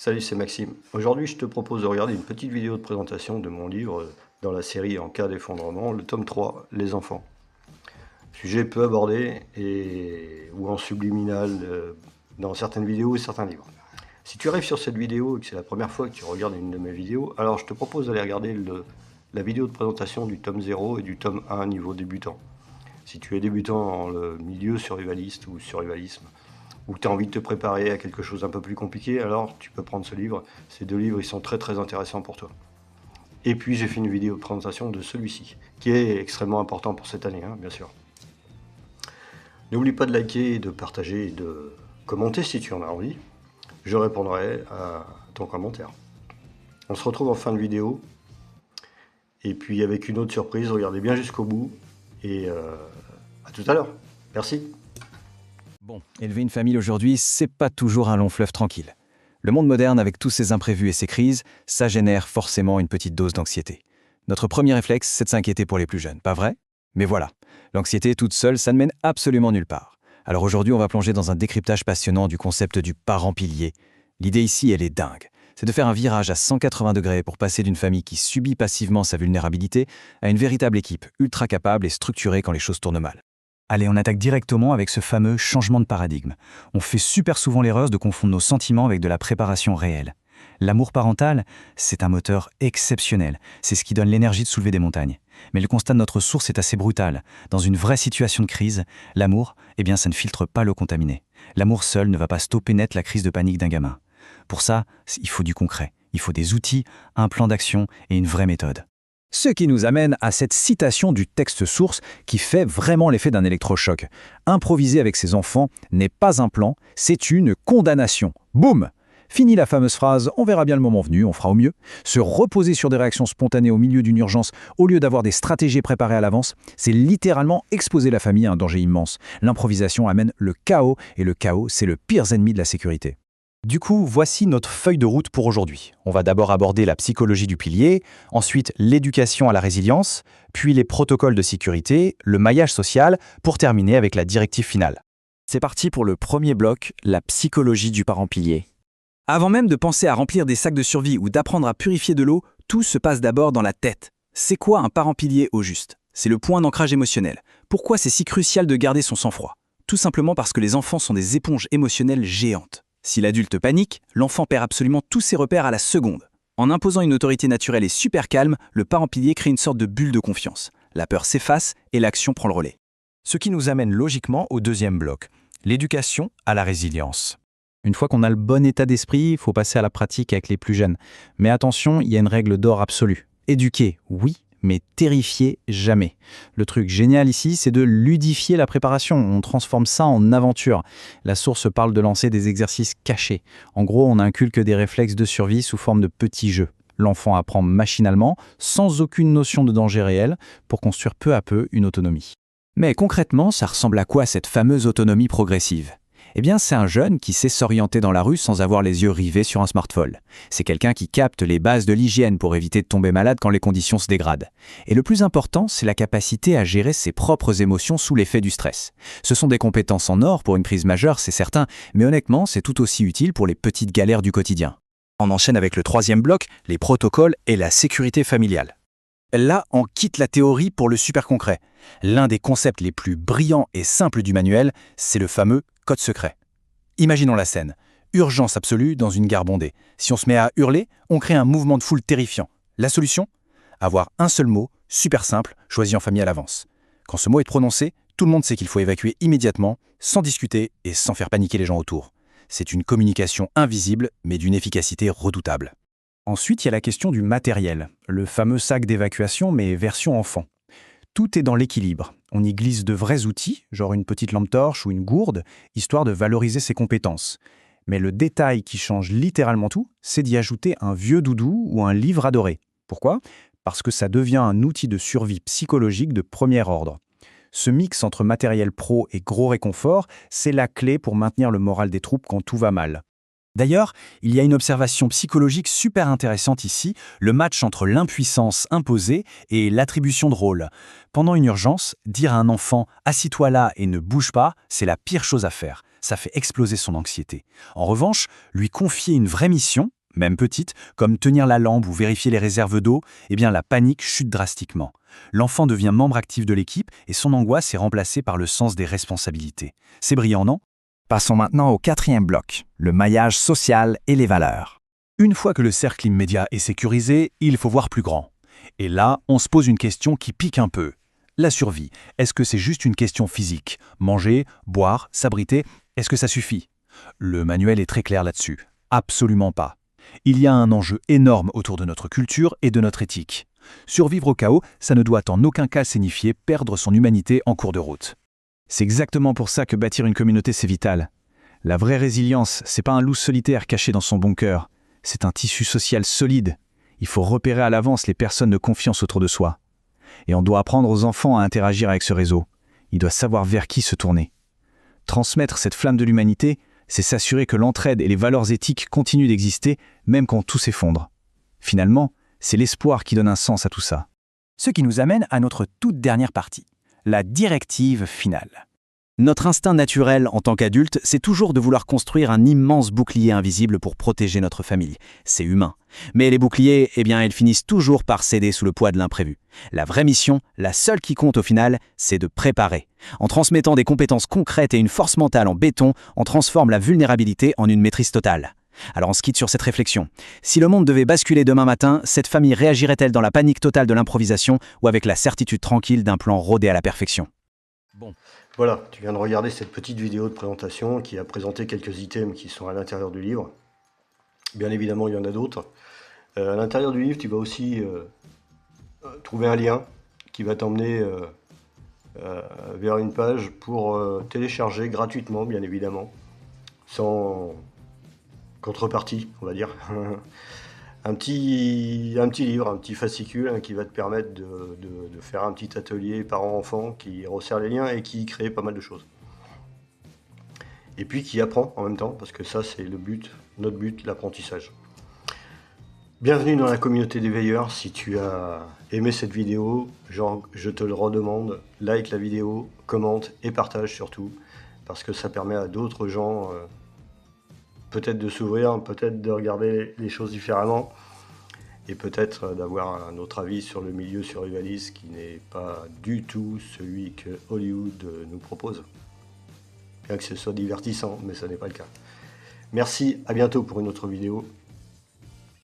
Salut, c'est Maxime. Aujourd'hui, je te propose de regarder une petite vidéo de présentation de mon livre dans la série En cas d'effondrement, le tome 3, Les enfants. Sujet peu abordé ou en subliminal dans certaines vidéos et certains livres. Si tu arrives sur cette vidéo et que c'est la première fois que tu regardes une de mes vidéos, alors je te propose d'aller regarder la vidéo de présentation du tome 0 et du tome 1 niveau débutant. Si tu es débutant dans le milieu survivaliste ou survivalisme, ou que tu as envie de te préparer à quelque chose un peu plus compliqué, alors tu peux prendre ce livre. Ces deux livres, ils sont très intéressants pour toi. Et puis j'ai fait une vidéo de présentation de celui-ci, qui est extrêmement important pour cette année, hein, bien sûr. N'oublie pas de liker, de partager et de commenter si tu en as envie. Je répondrai à ton commentaire. On se retrouve en fin de vidéo. Et puis avec une autre surprise, regardez bien jusqu'au bout. Et à tout à l'heure. Merci. Bon, élever une famille aujourd'hui, c'est pas toujours un long fleuve tranquille. Le monde moderne, avec tous ses imprévus et ses crises, ça génère forcément une petite dose d'anxiété. Notre premier réflexe, c'est de s'inquiéter pour les plus jeunes, pas vrai? Mais voilà, l'anxiété toute seule, ça ne mène absolument nulle part. Alors aujourd'hui, on va plonger dans un décryptage passionnant du concept du parent pilier. L'idée ici, elle est dingue. C'est de faire un virage à 180 degrés pour passer d'une famille qui subit passivement sa vulnérabilité à une véritable équipe ultra capable et structurée quand les choses tournent mal. Allez, on attaque directement avec ce fameux changement de paradigme. On fait super souvent l'erreur de confondre nos sentiments avec de la préparation réelle. L'amour parental, c'est un moteur exceptionnel. C'est ce qui donne l'énergie de soulever des montagnes. Mais le constat de notre source est assez brutal. Dans une vraie situation de crise, l'amour, ça ne filtre pas l'eau contaminée. L'amour seul ne va pas stopper net la crise de panique d'un gamin. Pour ça, il faut du concret. Il faut des outils, un plan d'action et une vraie méthode. Ce qui nous amène à cette citation du texte source qui fait vraiment l'effet d'un électrochoc. Improviser avec ses enfants n'est pas un plan, c'est une condamnation. Boum! Fini la fameuse phrase « on verra bien le moment venu, on fera au mieux ». Se reposer sur des réactions spontanées au milieu d'une urgence au lieu d'avoir des stratégies préparées à l'avance, c'est littéralement exposer la famille à un danger immense. L'improvisation amène le chaos et le chaos, c'est le pire ennemi de la sécurité. Du coup, voici notre feuille de route pour aujourd'hui. On va d'abord aborder la psychologie du pilier, ensuite l'éducation à la résilience, puis les protocoles de sécurité, le maillage social, pour terminer avec la directive finale. C'est parti pour le premier bloc, la psychologie du parent pilier. Avant même de penser à remplir des sacs de survie ou d'apprendre à purifier de l'eau, tout se passe d'abord dans la tête. C'est quoi un parent pilier au juste? C'est le point d'ancrage émotionnel. Pourquoi c'est si crucial de garder son sang-froid? Tout simplement parce que les enfants sont des éponges émotionnelles géantes. Si l'adulte panique, l'enfant perd absolument tous ses repères à la seconde. En imposant une autorité naturelle et super calme, le parent pilier crée une sorte de bulle de confiance. La peur s'efface et l'action prend le relais. Ce qui nous amène logiquement au deuxième bloc, l'éducation à la résilience. Une fois qu'on a le bon état d'esprit, il faut passer à la pratique avec les plus jeunes. Mais attention, il y a une règle d'or absolue. Éduquer, oui, mais terrifier, jamais. Le truc génial ici, c'est de ludifier la préparation. On transforme ça en aventure. La source parle de lancer des exercices cachés. En gros, on inculque des réflexes de survie sous forme de petits jeux. L'enfant apprend machinalement, sans aucune notion de danger réel, pour construire peu à peu une autonomie. Mais concrètement, ça ressemble à quoi cette fameuse autonomie progressive? C'est un jeune qui sait s'orienter dans la rue sans avoir les yeux rivés sur un smartphone. C'est quelqu'un qui capte les bases de l'hygiène pour éviter de tomber malade quand les conditions se dégradent. Et le plus important, c'est la capacité à gérer ses propres émotions sous l'effet du stress. Ce sont des compétences en or pour une crise majeure, c'est certain, mais honnêtement, c'est tout aussi utile pour les petites galères du quotidien. On enchaîne avec le troisième bloc, les protocoles et la sécurité familiale. Là, on quitte la théorie pour le super concret. L'un des concepts les plus brillants et simples du manuel, c'est le fameux code secret. Imaginons la scène. Urgence absolue dans une gare bondée. Si on se met à hurler, on crée un mouvement de foule terrifiant. La solution? Avoir un seul mot, super simple, choisi en famille à l'avance. Quand ce mot est prononcé, tout le monde sait qu'il faut évacuer immédiatement, sans discuter et sans faire paniquer les gens autour. C'est une communication invisible, mais d'une efficacité redoutable. Ensuite, il y a la question du matériel, le fameux sac d'évacuation, mais version enfant. Tout est dans l'équilibre. On y glisse de vrais outils, genre une petite lampe torche ou une gourde, histoire de valoriser ses compétences. Mais le détail qui change littéralement tout, c'est d'y ajouter un vieux doudou ou un livre adoré. Pourquoi? Parce que ça devient un outil de survie psychologique de premier ordre. Ce mix entre matériel pro et gros réconfort, c'est la clé pour maintenir le moral des troupes quand tout va mal. D'ailleurs, il y a une observation psychologique super intéressante ici, le match entre l'impuissance imposée et l'attribution de rôle. Pendant une urgence, dire à un enfant « assis-toi là et ne bouge pas », c'est la pire chose à faire. Ça fait exploser son anxiété. En revanche, lui confier une vraie mission, même petite, comme tenir la lampe ou vérifier les réserves d'eau, eh bien la panique chute drastiquement. L'enfant devient membre actif de l'équipe et son angoisse est remplacée par le sens des responsabilités. C'est brillant, non? Passons maintenant au 4e bloc, le maillage social et les valeurs. Une fois que le cercle immédiat est sécurisé, il faut voir plus grand. Et là, on se pose une question qui pique un peu. La survie, est-ce que c'est juste une question physique? Manger, boire, s'abriter, est-ce que ça suffit? Le manuel est très clair là-dessus. Absolument pas. Il y a un enjeu énorme autour de notre culture et de notre éthique. Survivre au chaos, ça ne doit en aucun cas signifier perdre son humanité en cours de route. C'est exactement pour ça que bâtir une communauté, c'est vital. La vraie résilience, c'est pas un loup solitaire caché dans son bunker. C'est un tissu social solide. Il faut repérer à l'avance les personnes de confiance autour de soi. Et on doit apprendre aux enfants à interagir avec ce réseau. Ils doivent savoir vers qui se tourner. Transmettre cette flamme de l'humanité, c'est s'assurer que l'entraide et les valeurs éthiques continuent d'exister, même quand tout s'effondre. Finalement, c'est l'espoir qui donne un sens à tout ça. Ce qui nous amène à notre toute dernière partie, la directive finale. Notre instinct naturel en tant qu'adulte, c'est toujours de vouloir construire un immense bouclier invisible pour protéger notre famille. C'est humain. Mais les boucliers, eh bien, ils finissent toujours par céder sous le poids de l'imprévu. La vraie mission, la seule qui compte au final, c'est de préparer. En transmettant des compétences concrètes et une force mentale en béton, on transforme la vulnérabilité en une maîtrise totale. Alors on se quitte sur cette réflexion. Si le monde devait basculer demain matin, cette famille réagirait-elle dans la panique totale de l'improvisation ou avec la certitude tranquille d'un plan rodé à la perfection? Bon, voilà, tu viens de regarder cette petite vidéo de présentation qui a présenté quelques items qui sont à l'intérieur du livre. Bien évidemment, il y en a d'autres. À l'intérieur du livre, tu vas aussi trouver un lien qui va t'emmener vers une page pour télécharger gratuitement, bien évidemment, sans contrepartie, on va dire. Un petit livre, un petit fascicule hein, qui va te permettre de faire un petit atelier parents-enfants qui resserre les liens et qui crée pas mal de choses. Et puis qui apprend en même temps, parce que ça c'est le but, notre but, l'apprentissage. Bienvenue dans la communauté des veilleurs. Si tu as aimé cette vidéo, je te le redemande, like la vidéo, commente et partage surtout, parce que ça permet à d'autres gens peut-être de s'ouvrir, peut-être de regarder les choses différemment, et peut-être d'avoir un autre avis sur le milieu survivaliste qui n'est pas du tout celui que Hollywood nous propose. Bien que ce soit divertissant, mais ce n'est pas le cas. Merci, à bientôt pour une autre vidéo.